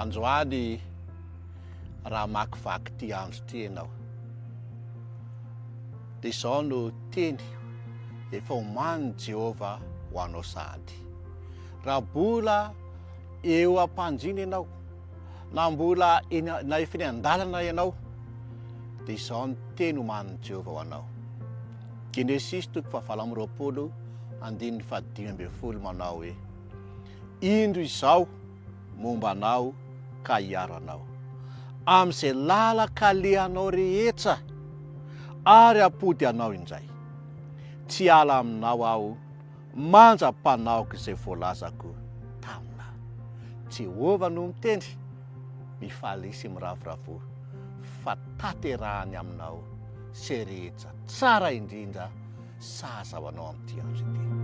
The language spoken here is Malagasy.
Androany raha makivaky ty andro ty ianao. Dia izao no teny efa oman'i Jehova ho anao sahady. Raha mbola eo am-pandriana ianao, na mbola na efa eny an-dalana ianao, dia izao no teny oman'i Jehova ho anao. Genesis 7:25 manao hoe: indro izao momba anao ka hiaro anao amin'izay lalaka alehanao rehetra ary apody anao indray. Tsy ala aminao aho manjam-panaoko izay voalazako taminahy. Jehova no mitendry, mifalisy miravoravo fa tanterahany aminao izay rehetra tsara indrindra sahaza ho anao amin'ity andro ity.